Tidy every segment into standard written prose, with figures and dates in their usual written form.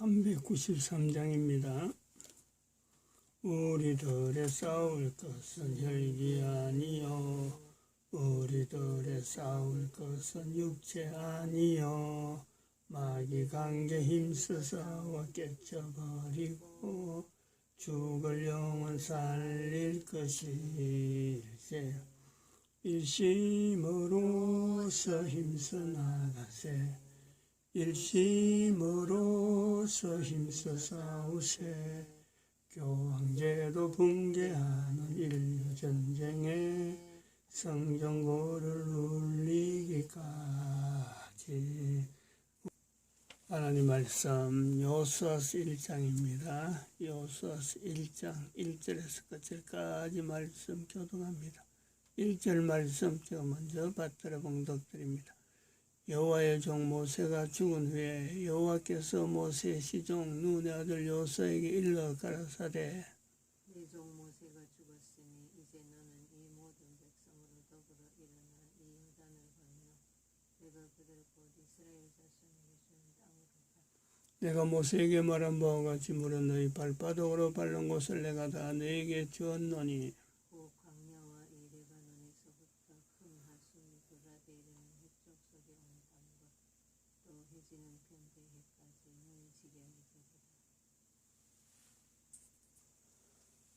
393장입니다. 우리들의 싸울 것은 혈기 아니요 우리들의 싸울 것은 육체 아니요 마귀 관계 힘써 싸워 깨쳐버리고 죽을 영혼 살릴 것일세. 일심으로서 힘써 나가세. 일심으로서 힘써 싸우세. 교황제도 붕괴하는 인류전쟁에 성전고를 울리기까지. 하나님 말씀 여호수아서 1장입니다. 여호수아서 1장 1절에서 끝절까지 말씀 교독합니다. 1절 말씀 제가 먼저 받들어 봉독드립니다. 여호와의 종 모세가 죽은 후에 여호와께서 모세의 시종 눈의 아들 여호수아에게 일러 가라사대 네 종 모세가 죽었으니 이제 너는 이 모든 백성으로 더불어 일어나 이 요단을 건너 내가 그들 곧 이스라엘 자손에게 준 땅으로 가라. 내가 모세에게 말한 바와 같이 물은 너희 발바닥으로 밟는 곳을 내가 다 너에게 주었노니 그 광야와 이 레바논에서부터 큰 하수미 그라데 이르는 햇쪽 속에 온 밤과 또 해지는 편대해까지 너희 지경이 되리라.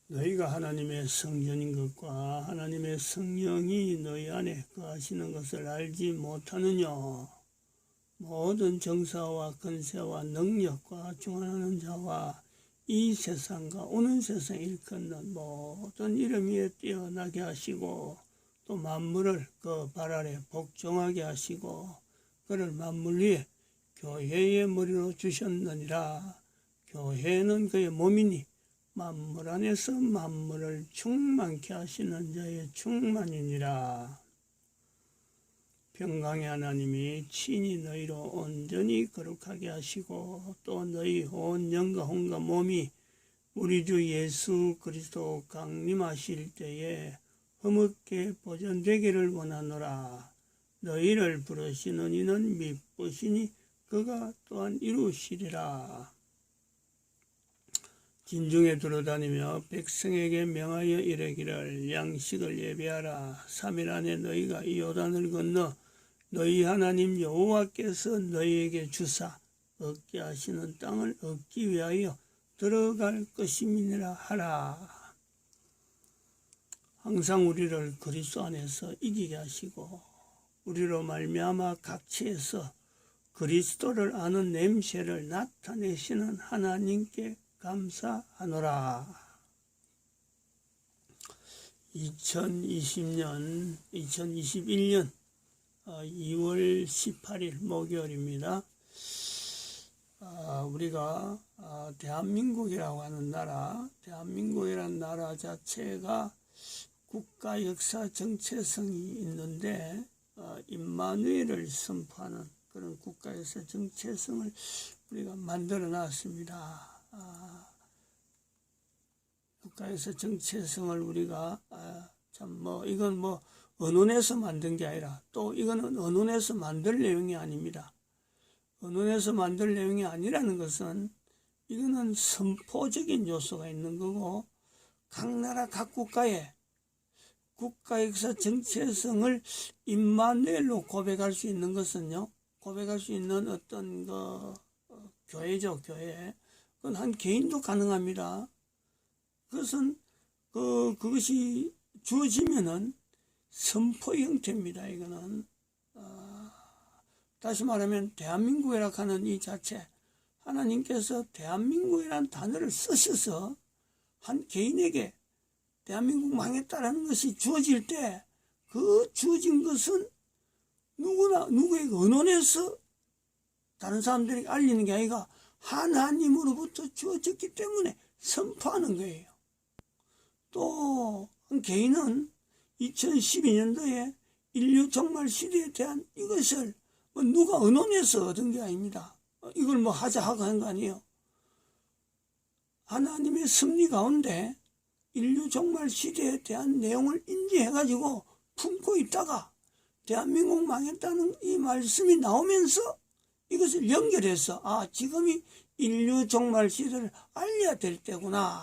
너희가 하나님의 성전인 것과 하나님의 성령이 너희 안에 거하시는 것을 알지 못하느냐. 모든 정사와 권세와 능력과 중하는 자와 이 세상과 오는 세상 일컫는 모든 이름 위에 뛰어나게 하시고 또 만물을 그 발 아래 복종하게 하시고 그를 만물 위에 교회의 머리로 주셨느니라. 교회는 그의 몸이니 만물 안에서 만물을 충만케 하시는 자의 충만이니라. 평강의 하나님이 친히 너희로 온전히 거룩하게 하시고 또 너희 온 영과 혼과 몸이 우리 주 예수 그리스도 강림하실 때에 흠없게 보존되기를 원하노라. 너희를 부르시는 이는 미쁘시니 그가 또한 이루시리라. 진중에 두루다니며 백성에게 명하여 이르기를 양식을 예배하라. 3일 안에 너희가 이 요단을 건너 너희 하나님 여호와께서 너희에게 주사 얻게 하시는 땅을 얻기 위하여 들어갈 것임이니라 하라. 항상 우리를 그리스도 안에서 이기게 하시고 우리로 말미암아 각처에서 그리스도를 아는 냄새를 나타내시는 하나님께 감사하노라. 2021년 2월 18일 목요일입니다. 우리가 대한민국이라고 하는 나라, 대한민국이라는 나라 자체가 국가 역사 정체성이 있는데 임마누엘을 선포하는 그런 국가에서 정체성을 우리가 만들어 놨습니다. 국가에서 정체성을 우리가 이건 언론에서 만든 게 아니라 또 이거는 언론에서 만들 내용이 아닙니다. 언론에서 만들 내용이 아니라는 것은 이거는 선포적인 요소가 있는 거고 각 나라 각 국가의 국가 역사 정체성을 임마누엘로 고백할 수 있는 것은요, 고백할 수 있는 어떤 교회죠, 교회. 그건 한 개인도 가능합니다. 그것은 그것이 주어지면은 선포 형태입니다. 이거는 다시 말하면 대한민국이라 하는 이 자체, 하나님께서 대한민국이라는 단어를 쓰셔서 한 개인에게 대한민국 망했다라는 것이 주어질 때 그 주어진 것은 누구의 언론에서 다른 사람들에게 알리는 게 아니라 하나님으로부터 주어졌기 때문에 선포하는 거예요. 또 한 개인은 2012년도에 인류 종말 시대에 대한 이것을 누가 언론에서 얻은 게 아닙니다. 이걸 하자 하고 한 거 아니에요. 하나님의 섭리 가운데 인류 종말 시대에 대한 내용을 인지해가지고 품고 있다가 대한민국 망했다는 이 말씀이 나오면서 이것을 연결해서 지금이 인류 종말 시대를 알려야 될 때구나.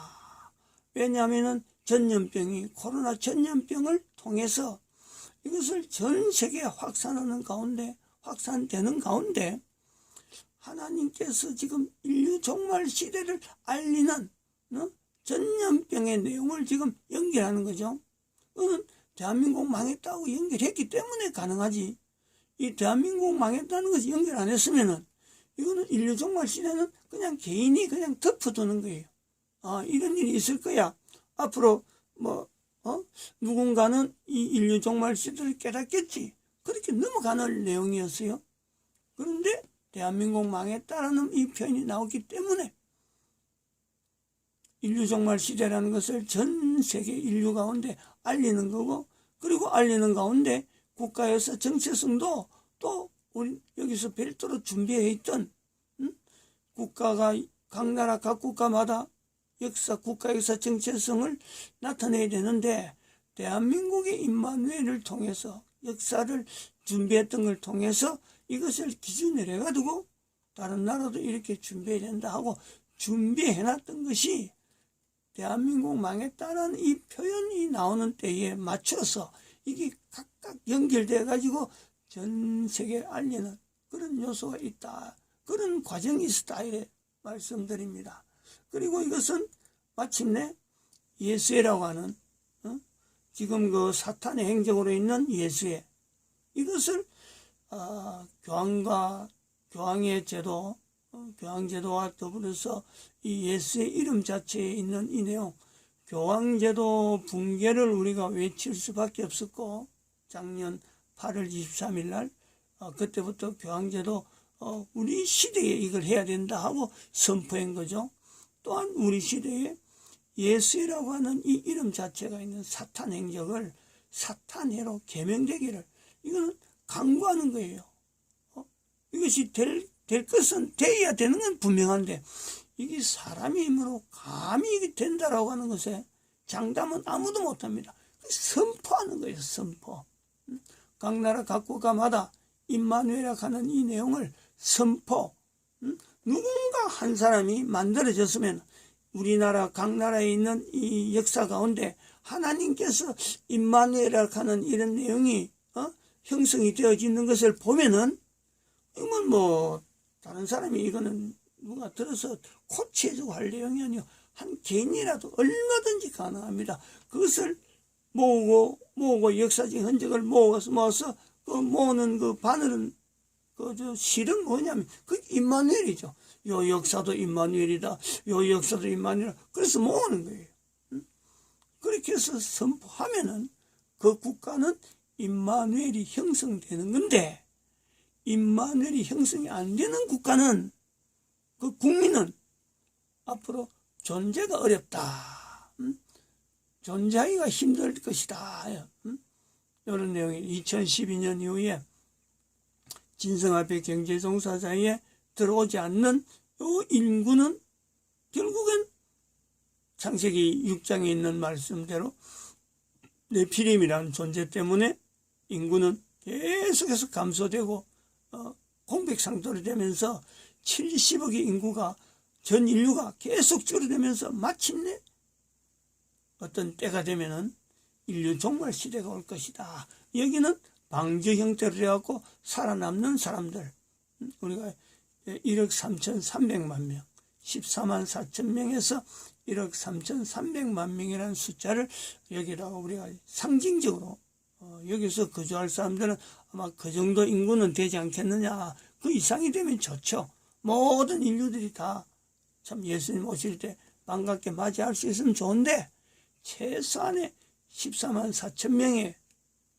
왜냐하면 전염병이 코로나 전염병을 통해서 이것을 전 세계에 확산되는 가운데 하나님께서 지금 인류 종말 시대를 알리는 전염병의 내용을 지금 연결하는 거죠. 그건 대한민국 망했다고 연결했기 때문에 가능하지. 이 대한민국 망했다는 것이 연결 안 했으면은 이거는 인류 종말 시대는 그냥 개인이 그냥 덮어두는 거예요. 이런 일이 있을 거야. 앞으로 누군가는 이 인류 종말 시대를 깨닫겠지. 그렇게 넘어가는 내용이었어요. 그런데 대한민국 망했다라는 이 표현이 나오기 때문에 인류 종말 시대라는 것을 전 세계 인류 가운데 알리는 거고, 그리고 알리는 가운데 국가에서 정체성도 또 우리 여기서 별도로 준비해 있던 국가가 각 나라 각 국가마다 국가 역사 정체성을 나타내야 되는데, 대한민국의 임마누엘을 통해서 역사를 준비했던 걸 통해서 이것을 기준을 해가지고 다른 나라도 이렇게 준비해야 된다 하고 준비해놨던 것이 대한민국 망했다는 이 표현이 나오는 때에 맞춰서 이게 각각 연결돼 가지고 전 세계에 알리는 그런 요소가 있다. 그런 과정이 있었다 이래 말씀드립니다. 그리고 이것은 마침내 예수회라고 하는 지금 그 사탄의 행적으로 있는 예수회, 이것을 교황의 제도, 교황제도와 더불어서 이 예수의 이름 자체에 있는 이 내용, 교황제도 붕괴를 우리가 외칠 수밖에 없었고, 작년 8월 23일 날 그때부터 교황제도 우리 시대에 이걸 해야 된다 하고 선포한 거죠. 또한 우리 시대에 예수라고 하는 이 이름 자체가 있는 사탄 행적을 사탄해로 개명되기를, 이거는 강구하는 거예요. 이것이 될 것은 돼야 되는 건 분명한데, 이게 사람의 힘으로 감히 이게 된다라고 하는 것에 장담은 아무도 못합니다. 선포하는 거예요. 선포. 각 나라 각 국가마다 임마누엘이라고 하는 이 내용을 선포. 누군가 한 사람이 만들어졌으면 우리나라 각 나라에 있는 이 역사 가운데 하나님께서 임마누엘이라고 하는 이런 내용이 형성이 되어지는 것을 보면은, 이건 다른 사람이 이거는 누가 들어서 코치해주고 할 내용이 아니요, 한 개인이라도 얼마든지 가능합니다. 그것을 모으고 역사적인 흔적을 모아서 그 모으는 그 바늘은 실은 뭐냐면 그 임마누엘이죠. 요 역사도 임마누엘이다. 요 역사도 임마누엘이다. 그래서 모으는 거예요. 그렇게 해서 선포하면은 그 국가는 임마누엘이 형성되는 건데, 임마누엘이 형성이 안 되는 국가는, 그 국민은 앞으로 존재가 어렵다. 존재하기가 힘들 것이다. 이런 내용이 2012년 이후에 진성화폐 경제종사자에 들어오지 않는 이 인구는 결국엔 창세기 6장에 있는 말씀대로 네피림이라는 존재 때문에 인구는 계속해서 감소되고 공백상태로 되면서 70억의 인구가, 전 인류가 계속 줄어들면서 마침내 어떤 때가 되면은 인류 종말 시대가 올 것이다. 여기는 방주 형태로 되어갖고 살아남는 사람들, 우리가 1억 3,300만 명, 14만 4천 명에서 1억 3,300만 명이라는 숫자를 여기다가 우리가 상징적으로 여기서 거주할 사람들은 아마 그 정도 인구는 되지 않겠느냐. 그 이상이 되면 좋죠. 모든 인류들이 다 참 예수님 오실 때 반갑게 맞이할 수 있으면 좋은데, 최소한의 14만 4천 명의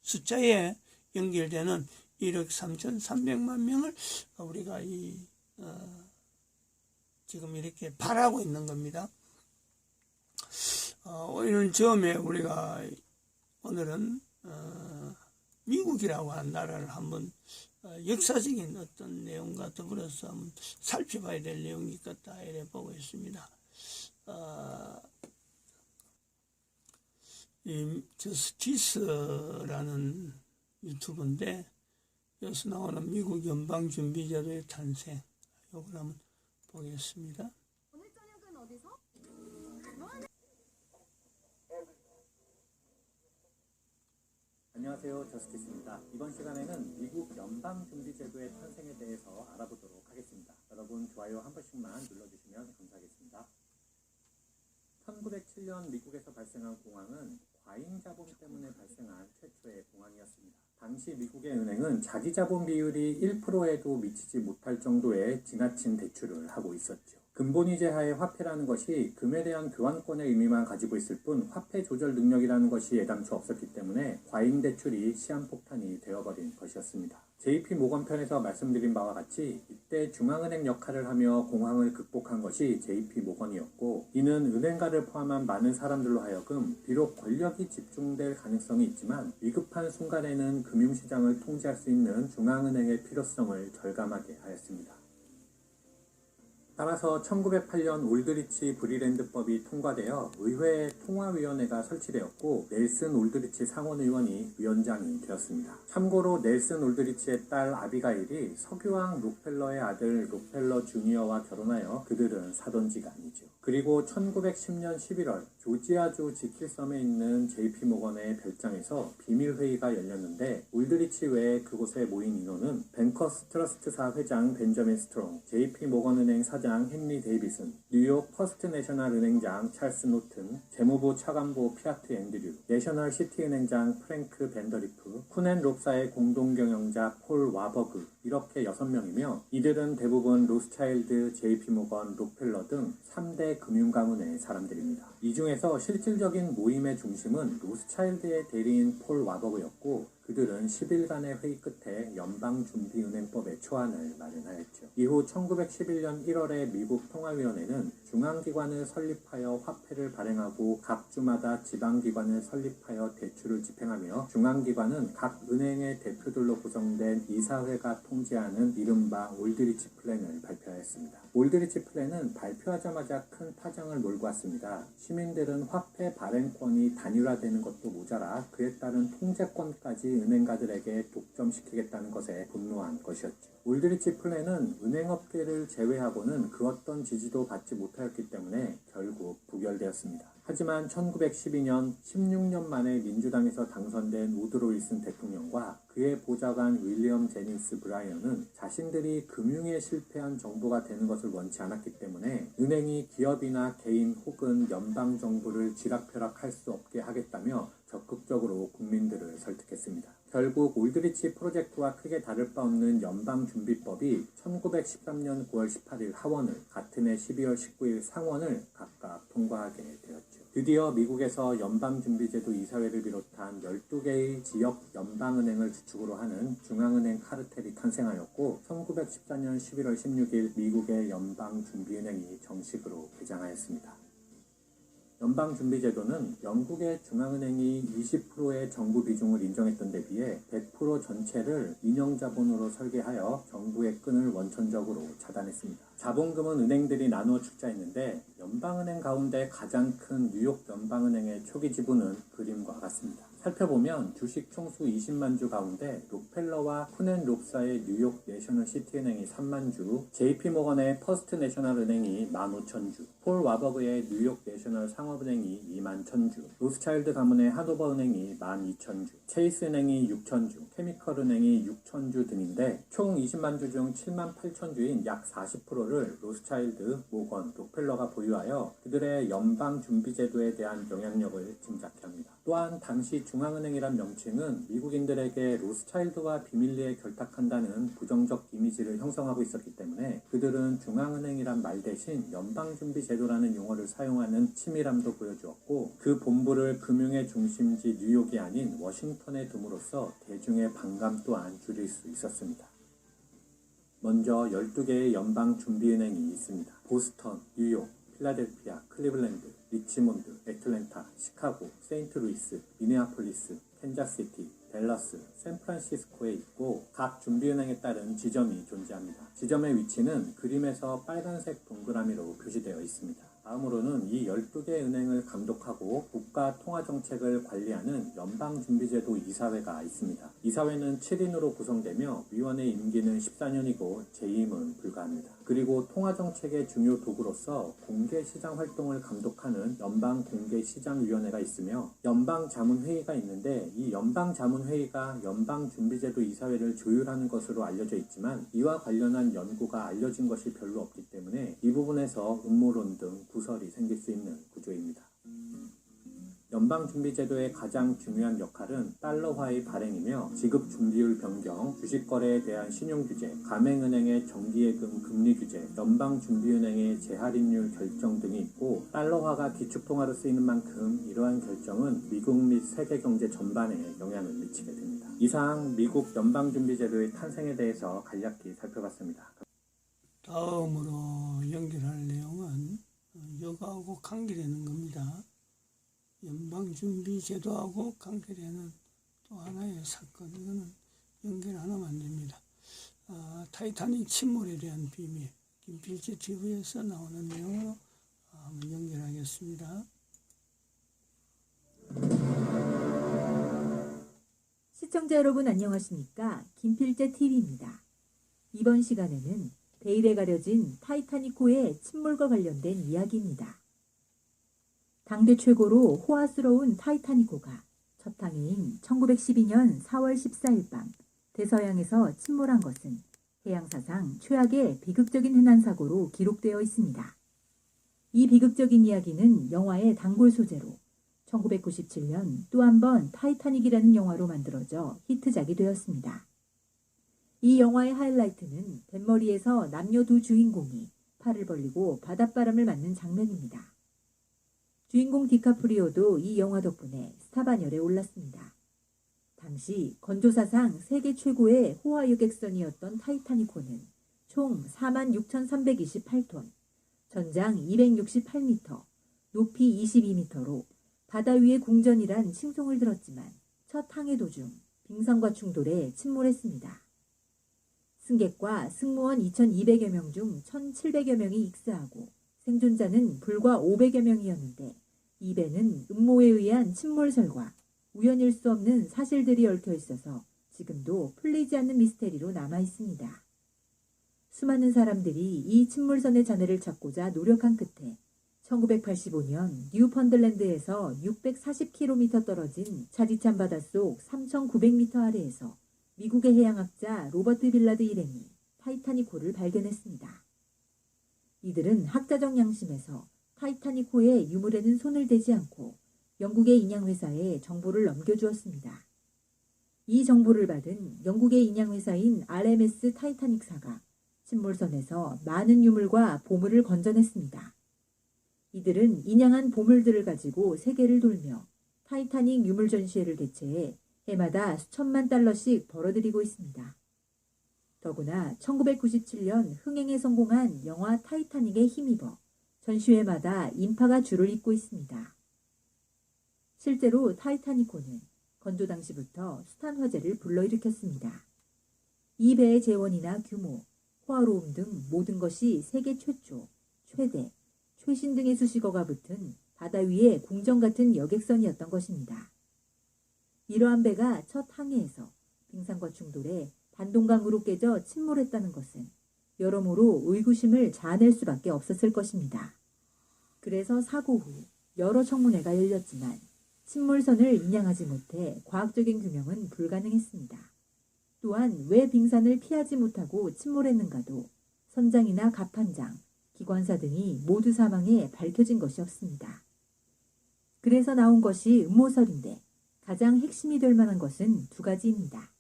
숫자에 연결되는 1억 3,300만 명을 우리가 지금 이렇게 바라고 있는 겁니다. 이런 점에 우리가 오늘은 미국이라고 하는 나라를 한번 역사적인 어떤 내용과 더불어서 한번 살펴봐야 될 내용이 있겠다 이래 보고 있습니다. 이 저스티스라는 유튜브인데, 여기서 나오는 미국 연방준비제도의 탄생, 요걸 한번 보겠습니다. 오늘 저녁은 어디서? 안녕하세요. 저스티스입니다. 이번 시간에는 미국 연방준비제도의 탄생에 대해서 알아보도록 하겠습니다. 여러분 좋아요 한 번씩만 눌러주시면 감사하겠습니다. 1907년 미국에서 발생한 공황은 과잉자본 때문에 발생한 최초의 공황이었습니다. 당시 미국의 은행은 자기자본 비율이 1%에도 미치지 못할 정도의 지나친 대출을 하고 있었죠. 근본위제 하의 화폐라는 것이 금에 대한 교환권의 의미만 가지고 있을 뿐 화폐 조절 능력이라는 것이 애당초 없었기 때문에 과잉 대출이 시한폭탄이 되어버린 것이었습니다. JP 모건 편에서 말씀드린 바와 같이 이때 중앙은행 역할을 하며 공황을 극복한 것이 JP 모건이었고, 이는 은행가를 포함한 많은 사람들로 하여금 비록 권력이 집중될 가능성이 있지만 위급한 순간에는 금융시장을 통제할 수 있는 중앙은행의 필요성을 절감하게 하였습니다. 따라서 1908년 올드리치 브리랜드법이 통과되어 의회 통화위원회가 설치되었고 넬슨 올드리치 상원의원이 위원장이 되었습니다. 참고로 넬슨 올드리치의 딸 아비가일이 석유왕 록펠러의 아들 록펠러 주니어와 결혼하여 그들은 사돈지간이죠. 그리고 1910년 11월 조지아주 지킬섬에 있는 JP 모건의 별장에서 비밀회의가 열렸는데, 올드리치 외에 그곳에 모인 인원은 뱅커스 트러스트사 회장 벤저민 스트롱, JP 모건 은행 사장 헨리 데이비슨, 뉴욕 퍼스트 내셔널 은행장 찰스 노튼, 재무부 차관보 피아트 앤드류, 내셔널 시티 은행장 프랭크 벤더리프, 쿠넨 롭사의 공동경영자 폴 와버그, 이렇게 6명이며 이들은 대부분 로스차일드, JP 모건, 록펠러 등 3대 금융가문의 사람들입니다. 이 중에서 실질적인 모임의 중심은 로스차일드의 대리인 폴 와버그였고, 그들은 10일간의 회의 끝에 연방준비은행법의 초안을 마련하였죠. 이후 1911년 1월에 미국 통화위원회는 중앙기관을 설립하여 화폐를 발행하고 각 주마다 지방기관을 설립하여 대출을 집행하며, 중앙기관은 각 은행의 대표들로 구성된 이사회가 통제하는 이른바 올드리치 플랜을 발표하였습니다. 올드리치 플랜은 발표하자마자 큰 파장을 몰고 왔습니다. 시민들은 화폐 발행권이 단일화되는 것도 모자라 그에 따른 통제권까지 은행가들에게 독점시키겠다는 것에 분노한 것이었죠. 올드리치 플랜은 은행업계를 제외하고는 그 어떤 지지도 받지 못하였기 때문에 결국 부결되었습니다. 하지만 1912년 16년 만에 민주당에서 당선된 우드로 윌슨 대통령과 그의 보좌관 윌리엄 제닝스 브라이언은 자신들이 금융에 실패한 정부가 되는 것을 원치 않았기 때문에 은행이 기업이나 개인 혹은 연방정부를 쥐락펴락할 수 없게 하겠다며 적극적으로 국민들을 설득했습니다. 결국 올드리치 프로젝트와 크게 다를 바 없는 연방준비법이 1913년 9월 18일 하원을, 같은 해 12월 19일 상원을 각각 통과하게 되었죠. 드디어 미국에서 연방준비제도 이사회를 비롯한 12개의 지역 연방은행을 주축으로 하는 중앙은행 카르텔이 탄생하였고, 1914년 11월 16일 미국의 연방준비은행이 정식으로 개장하였습니다. 연방준비제도는 영국의 중앙은행이 20%의 정부 비중을 인정했던 데 비해 100% 전체를 인형자본으로 설계하여 정부의 끈을 원천적으로 차단했습니다. 자본금은 은행들이 나누어 출자했는데 연방은행 가운데 가장 큰 뉴욕 연방은행의 초기 지분은 그림과 같습니다. 살펴보면 주식 총수 20만 주 가운데 록펠러와 쿠넨 롭사의 뉴욕 내셔널 시티은행이 3만 주, JP 모건의 퍼스트 내셔널 은행이 15,000주, 폴 와버그의 뉴욕 내셔널 상업은행이 2만 1,000주, 로스차일드 가문의 하도버 은행이 12,000주, 체이스 은행이 6,000주, 케미컬 은행이 6,000주 등인데, 총 20만 주 중 7만 8,000주인 약 40%를 로스차일드, 모건, 록펠러가 보유하여 그들의 연방준비제도에 대한 영향력을 짐작해 합니다. 또한 당시 중앙은행이란 명칭은 미국인들에게 로스차일드와 비밀리에 결탁한다는 부정적 이미지를 형성하고 있었기 때문에 그들은 중앙은행이란 말 대신 연방준비제도라는 용어를 사용하는 치밀함도 보여주었고, 그 본부를 금융의 중심지 뉴욕이 아닌 워싱턴에 둠으로써 대중의 반감 또한 줄일 수 있었습니다. 먼저 12개의 연방준비은행이 있습니다. 보스턴, 뉴욕, 필라델피아, 클리블랜드, 리치몬드, 애틀랜타, 시카고, 세인트루이스, 미네아폴리스, 캔자스시티, 댈러스, 샌프란시스코에 있고 각 준비은행에 따른 지점이 존재합니다. 지점의 위치는 그림에서 빨간색 동그라미로 표시되어 있습니다. 다음으로는 이 12개 은행을 감독하고 국가 통화정책을 관리하는 연방준비제도 이사회가 있습니다. 이사회는 7인으로 구성되며 위원의 임기는 14년이고 재임은 불가합니다. 그리고 통화정책의 중요 도구로서 공개시장 활동을 감독하는 연방공개시장위원회가 있으며 연방자문회의가 있는데, 이 연방자문회의가 연방준비제도 이사회를 조율하는 것으로 알려져 있지만 이와 관련한 연구가 알려진 것이 별로 없기 때문에 이 부분에서 음모론 등 구설이 생길 수 있는 구조입니다. 연방준비제도의 가장 중요한 역할은 달러화의 발행이며 지급 중비율 변경, 주식거래에 대한 신용규제, 가맹은행의 정기예금 금리 규제, 연방준비은행의 재할인율 결정 등이 있고, 달러화가 기축통화로 쓰이는 만큼 이러한 결정은 미국 및 세계 경제 전반에 영향을 미치게 됩니다. 이상 미국 연방준비제도의 탄생에 대해서 간략히 살펴봤습니다. 다음으로 연결할 내용은 여가하고 관계되는 겁니다. 연방준비제도하고 관계되는 또 하나의 사건, 이거는 연결 하나만 안 됩니다. 타이타닉 침몰에 대한 비밀, 김필재 TV에서 나오는 내용으로 한번 연결하겠습니다. 시청자 여러분 안녕하십니까? 김필재 TV입니다. 이번 시간에는 베일에 가려진 타이타닉호의 침몰과 관련된 이야기입니다. 당대 최고로 호화스러운 타이타닉호가 첫 항해인 1912년 4월 14일 밤 대서양에서 침몰한 것은 해양사상 최악의 비극적인 해난사고로 기록되어 있습니다. 이 비극적인 이야기는 영화의 단골 소재로 1997년 또 한 번 타이타닉이라는 영화로 만들어져 히트작이 되었습니다. 이 영화의 하이라이트는 뱃머리에서 남녀 두 주인공이 팔을 벌리고 바닷바람을 맞는 장면입니다. 주인공 디카프리오도 이 영화 덕분에 스타반열에 올랐습니다. 당시 건조사상 세계 최고의 호화 여객선이었던 타이타닉호는 총 46,328톤, 전장 268m, 높이 22m로 바다 위의 궁전이란 칭송을 들었지만 첫 항해 도중 빙산과 충돌해 침몰했습니다. 승객과 승무원 2,200여 명 중 1,700여 명이 익사하고 생존자는 불과 500여 명이었는데, 이 배는 음모에 의한 침몰설과 우연일 수 없는 사실들이 얽혀 있어서 지금도 풀리지 않는 미스테리로 남아 있습니다. 수많은 사람들이 이 침몰선의 잔해를 찾고자 노력한 끝에 1985년 뉴펀들랜드에서 640km 떨어진 차디찬 바닷속 3,900m 아래에서 미국의 해양학자 로버트 빌라드 일행이 타이타닉호를 발견했습니다. 이들은 학자적 양심에서 타이타닉호의 유물에는 손을 대지 않고 영국의 인양회사에 정보를 넘겨주었습니다. 이 정보를 받은 영국의 인양회사인 RMS 타이타닉사가 침몰선에서 많은 유물과 보물을 건져냈습니다. 이들은 인양한 보물들을 가지고 세계를 돌며 타이타닉 유물 전시회를 개최해 해마다 수천만 달러씩 벌어들이고 있습니다. 더구나 1997년 흥행에 성공한 영화 타이타닉에 힘입어 전시회마다 인파가 줄을 잇고 있습니다. 실제로 타이타닉호는 건조 당시부터 숱한 화제를 불러일으켰습니다. 이 배의 재원이나 규모, 호화로움 등 모든 것이 세계 최초, 최대, 최신 등의 수식어가 붙은 바다 위의 궁전 같은 여객선이었던 것입니다. 이러한 배가 첫 항해에서 빙산과 충돌해 반동강으로 깨져 침몰했다는 것은 여러모로 의구심을 자아낼 수밖에 없었을 것입니다. 그래서 사고 후 여러 청문회가 열렸지만 침몰선을 인양하지 못해 과학적인 규명은 불가능했습니다. 또한 왜 빙산을 피하지 못하고 침몰했는가도 선장이나 갑판장, 기관사 등이 모두 사망해 밝혀진 것이 없습니다. 그래서 나온 것이 음모설인데 가장 핵심이 될 만한 것은 두 가지입니다.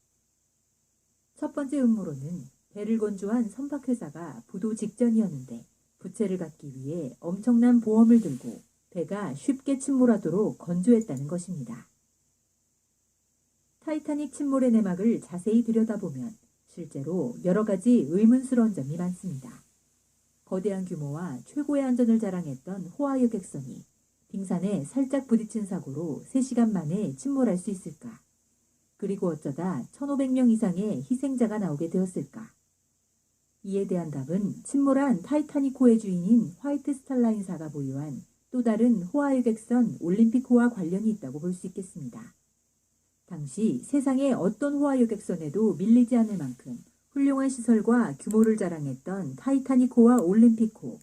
첫 번째 음모론은 배를 건조한 선박회사가 부도 직전이었는데 부채를 갚기 위해 엄청난 보험을 들고 배가 쉽게 침몰하도록 건조했다는 것입니다. 타이타닉 침몰의 내막을 자세히 들여다보면 실제로 여러 가지 의문스러운 점이 많습니다. 거대한 규모와 최고의 안전을 자랑했던 호화 여객선이 빙산에 살짝 부딪힌 사고로 3시간 만에 침몰할 수 있을까? 그리고 어쩌다 1,500명 이상의 희생자가 나오게 되었을까? 이에 대한 답은 침몰한 타이타닉호의 주인인 화이트 스탈라인사가 보유한 또 다른 호화유객선 올림픽호와 관련이 있다고 볼 수 있겠습니다. 당시 세상의 어떤 호화유객선에도 밀리지 않을 만큼 훌륭한 시설과 규모를 자랑했던 타이타닉호와 올림픽호.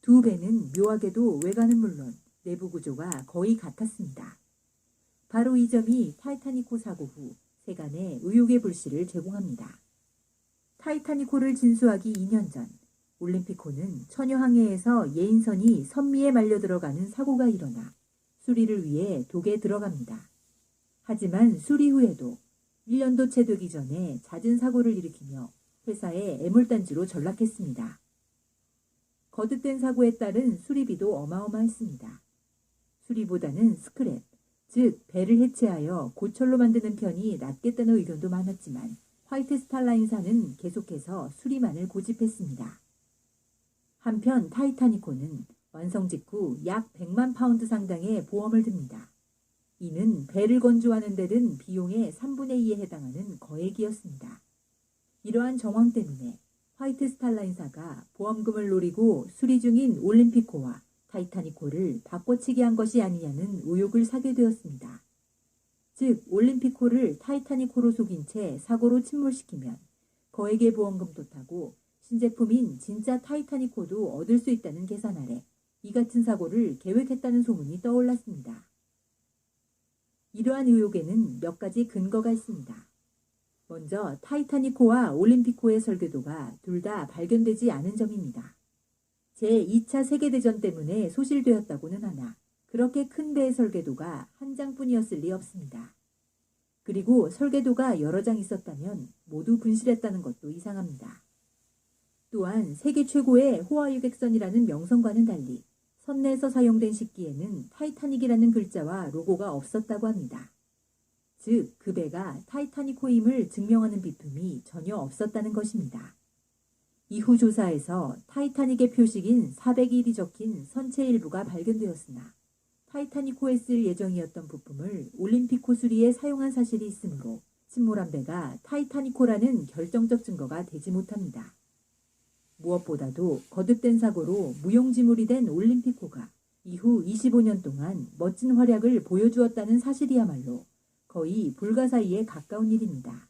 두 배는 묘하게도 외관은 물론 내부 구조가 거의 같았습니다. 바로 이 점이 타이타닉호 사고 후 세간에 의혹의 불씨를 제공합니다. 타이타닉호를 진수하기 2년 전 올림픽호는 처녀항해에서 예인선이 선미에 말려 들어가는 사고가 일어나 수리를 위해 독에 들어갑니다. 하지만 수리 후에도 1년도 채 되기 전에 잦은 사고를 일으키며 회사의 애물단지로 전락했습니다. 거듭된 사고에 따른 수리비도 어마어마했습니다. 수리보다는 스크랩, 즉 배를 해체하여 고철로 만드는 편이 낫겠다는 의견도 많았지만 화이트 스탈라인사는 계속해서 수리만을 고집했습니다. 한편 타이타닉호는 완성 직후 약 100만 파운드 상당의 보험을 듭니다. 이는 배를 건조하는 데 든 비용의 3분의 2에 해당하는 거액이었습니다. 이러한 정황 때문에 화이트 스탈라인사가 보험금을 노리고 수리 중인 올림픽호와 타이타닉호를 바꿔치기 한 것이 아니냐는 의혹을 사게 되었습니다. 즉 올림픽호를 타이타닉호로 속인 채 사고로 침몰시키면 거액의 보험금도 타고 신제품인 진짜 타이타닉호도 얻을 수 있다는 계산 아래 이 같은 사고를 계획했다는 소문이 떠올랐습니다. 이러한 의혹에는 몇 가지 근거가 있습니다. 먼저 타이타닉호와 올림픽호의 설계도가 둘 다 발견되지 않은 점입니다. 제2차 세계대전 때문에 소실되었다고는 하나 그렇게 큰 배의 설계도가 한 장뿐이었을 리 없습니다. 그리고 설계도가 여러 장 있었다면 모두 분실했다는 것도 이상합니다. 또한 세계 최고의 호화유객선이라는 명성과는 달리 선내에서 사용된 식기에는 타이타닉이라는 글자와 로고가 없었다고 합니다. 즉, 그 배가 타이타닉호임을 증명하는 비품이 전혀 없었다는 것입니다. 이후 조사에서 타이타닉의 표식인 401이 적힌 선체 일부가 발견되었으나 타이타닉호에 쓸 예정이었던 부품을 올림픽호 수리에 사용한 사실이 있으므로 침몰한 배가 타이타닉호라는 결정적 증거가 되지 못합니다. 무엇보다도 거듭된 사고로 무용지물이 된 올림픽호가 이후 25년 동안 멋진 활약을 보여주었다는 사실이야말로 거의 불가사의에 가까운 일입니다.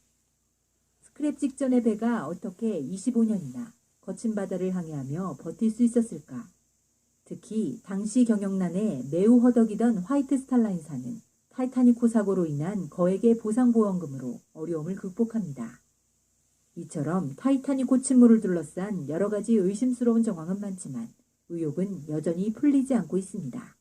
스크랩 직전의 배가 어떻게 25년이나 거친 바다를 항해하며 버틸 수 있었을까? 특히 당시 경영난에 매우 허덕이던 화이트 스탈라인사는 타이타닉호 사고로 인한 거액의 보상보험금으로 어려움을 극복합니다. 이처럼 타이타닉호 침몰을 둘러싼 여러 가지 의심스러운 정황은 많지만 의혹은 여전히 풀리지 않고 있습니다.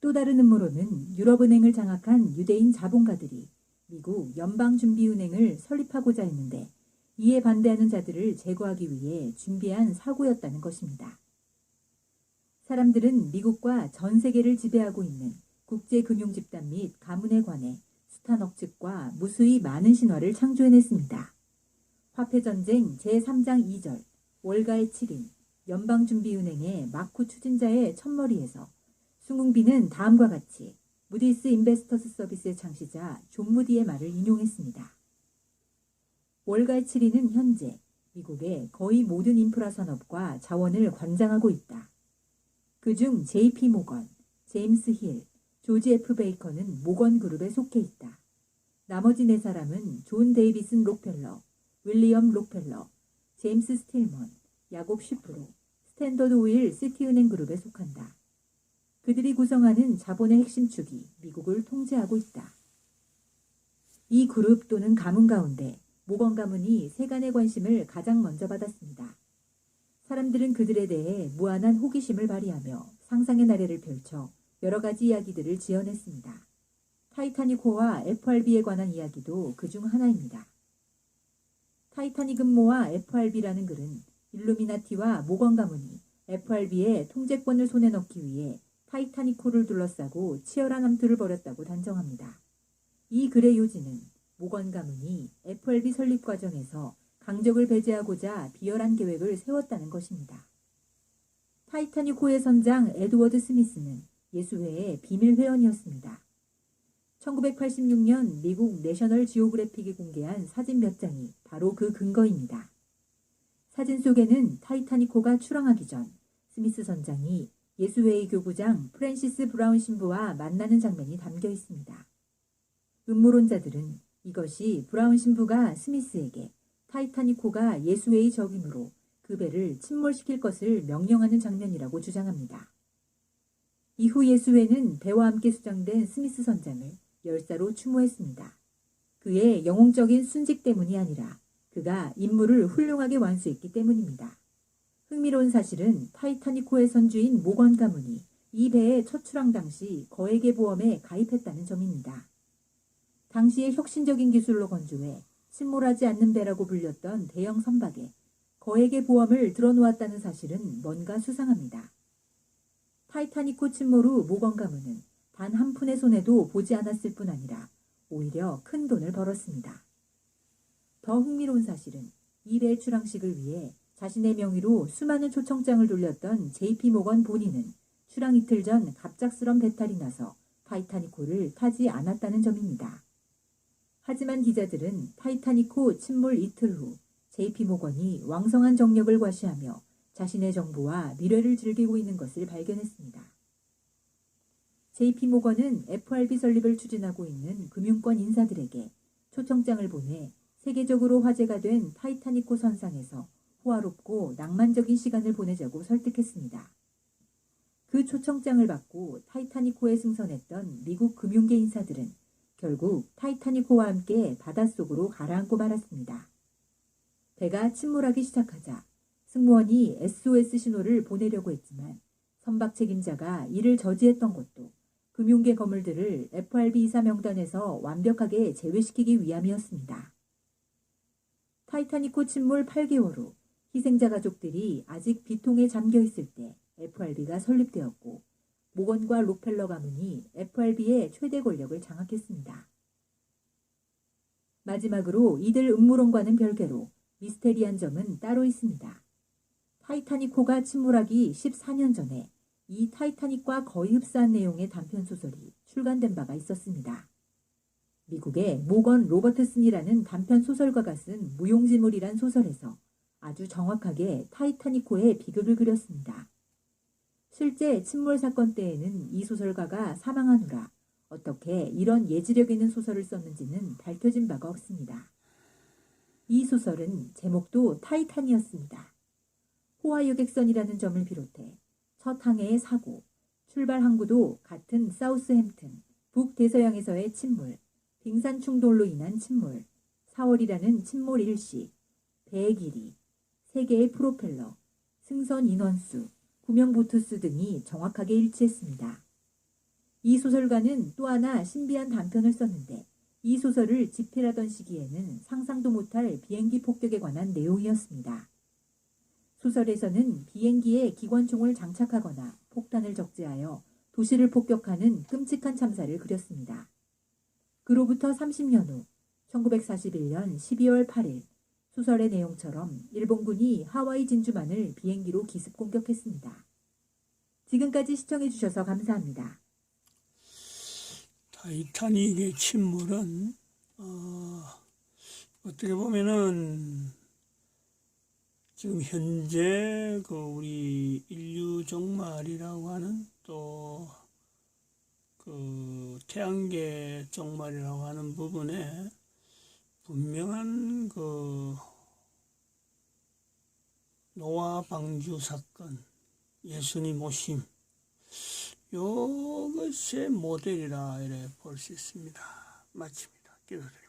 또 다른 음모론은 유럽은행을 장악한 유대인 자본가들이 미국 연방준비은행을 설립하고자 했는데 이에 반대하는 자들을 제거하기 위해 준비한 사고였다는 것입니다. 사람들은 미국과 전 세계를 지배하고 있는 국제금융집단 및 가문에 관해 숱한 억측과 무수히 많은 신화를 창조해냈습니다. 화폐전쟁 제3장 2절 월가의 7인 연방준비은행의 마쿠 추진자의 첫머리에서 숭웅비는 다음과 같이 무디스 인베스터스 서비스의 창시자 존 무디의 말을 인용했습니다. 월가의 7인은 현재 미국의 거의 모든 인프라 산업과 자원을 관장하고 있다. 그중 JP 모건, 제임스 힐, 조지 F 베이커는 모건 그룹에 속해 있다. 나머지 네 사람은 존 데이비슨 록펠러, 윌리엄 록펠러, 제임스 스틸먼, 야곱 슈프로, 스탠더드 오일 시티은행 그룹에 속한다. 그들이 구성하는 자본의 핵심 축이 미국을 통제하고 있다. 이 그룹 또는 가문 가운데 모건 가문이 세간의 관심을 가장 먼저 받았습니다. 사람들은 그들에 대해 무한한 호기심을 발휘하며 상상의 나래를 펼쳐 여러 가지 이야기들을 지어냈습니다. 타이타닉호와 FRB에 관한 이야기도 그중 하나입니다. 타이타닉 음모와 FRB라는 글은 일루미나티와 모건 가문이 FRB의 통제권을 손에 넣기 위해 타이타닉호를 둘러싸고 치열한 함투를 벌였다고 단정합니다. 이 글의 요지는 모건 가문이 FRB 설립 과정에서 강적을 배제하고자 비열한 계획을 세웠다는 것입니다. 타이타닉호의 선장 에드워드 스미스는 예수회의 비밀 회원이었습니다. 1986년 미국 내셔널 지오그래픽이 공개한 사진 몇 장이 바로 그 근거입니다. 사진 속에는 타이타닉호가 출항하기 전 스미스 선장이 예수회의 교구장 프랜시스 브라운 신부와 만나는 장면이 담겨 있습니다. 음모론자들은 이것이 브라운 신부가 스미스에게 타이타닉호가 예수회의 적임으로 그 배를 침몰시킬 것을 명령하는 장면이라고 주장합니다. 이후 예수회는 배와 함께 수장된 스미스 선장을 열사로 추모했습니다. 그의 영웅적인 순직 때문이 아니라 그가 임무를 훌륭하게 완수했기 때문입니다. 흥미로운 사실은 타이타닉호의 선주인 모건 가문이 이 배의 첫 출항 당시 거액의 보험에 가입했다는 점입니다. 당시의 혁신적인 기술로 건조해 침몰하지 않는 배라고 불렸던 대형 선박에 거액의 보험을 들어놓았다는 사실은 뭔가 수상합니다. 타이타닉호 침몰 후 모건 가문은 단 한 푼의 손해도 보지 않았을 뿐 아니라 오히려 큰 돈을 벌었습니다. 더 흥미로운 사실은 이 배의 출항식을 위해 자신의 명의로 수많은 초청장을 돌렸던 JP 모건 본인은 출항 이틀 전 갑작스런 배탈이 나서 타이타닉호를 타지 않았다는 점입니다. 하지만 기자들은 타이타닉호 침몰 이틀 후 JP 모건이 왕성한 정력을 과시하며 자신의 정보와 미래를 즐기고 있는 것을 발견했습니다. JP 모건은 FRB 설립을 추진하고 있는 금융권 인사들에게 초청장을 보내 세계적으로 화제가 된 타이타닉호 선상에서 호화롭고 낭만적인 시간을 보내자고 설득했습니다. 그 초청장을 받고 타이타닉호에 승선했던 미국 금융계 인사들은 결국 타이타닉호와 함께 바닷속으로 가라앉고 말았습니다. 배가 침몰하기 시작하자 승무원이 SOS 신호를 보내려고 했지만 선박 책임자가 이를 저지했던 것도 금융계 거물들을 FRB 이사 명단에서 완벽하게 제외시키기 위함이었습니다. 타이타닉호 침몰 8개월 후 희생자 가족들이 아직 비통에 잠겨 있을 때 FRB가 설립되었고 모건과 록펠러 가문이 FRB의 최대 권력을 장악했습니다. 마지막으로 이들 음모론과는 별개로 미스테리한 점은 따로 있습니다. 타이타닉호가 침몰하기 14년 전에 이 타이타닉과 거의 흡사한 내용의 단편소설이 출간된 바가 있었습니다. 미국의 모건 로버트슨이라는 단편소설가가 쓴 무용지물이란 소설에서 아주 정확하게 타이타닉호의 비극을 그렸습니다. 실제 침몰 사건 때에는 이 소설가가 사망한 후라 어떻게 이런 예지력 있는 소설을 썼는지는 밝혀진 바가 없습니다. 이 소설은 제목도 타이탄이었습니다. 호화 여객선이라는 점을 비롯해 첫 항해의 사고, 출발 항구도 같은 사우스햄튼, 북대서양에서의 침몰, 빙산 충돌로 인한 침몰, 4월이라는 침몰 일시, 배의 길이, 세개의 프로펠러, 승선 인원수, 구명 보트수 등이 정확하게 일치했습니다. 이 소설가는 또 하나 신비한 단편을 썼는데 이 소설을 집필하던 시기에는 상상도 못할 비행기 폭격에 관한 내용이었습니다. 소설에서는 비행기에 기관총을 장착하거나 폭탄을 적재하여 도시를 폭격하는 끔찍한 참사를 그렸습니다. 그로부터 30년 후 1941년 12월 8일 소설의 내용처럼 일본군이 하와이 진주만을 비행기로 기습 공격했습니다. 지금까지 시청해주셔서 감사합니다. 타이타닉의 침몰은 어떻게 보면은 지금 현재 그 우리 인류 종말이라고 하는 또 그 태양계 종말이라고 하는 부분에 분명한 그 노아 방주 사건, 예수님 오심, 요것의 모델이라 이래 볼 수 있습니다. 마칩니다. 기도드립니다.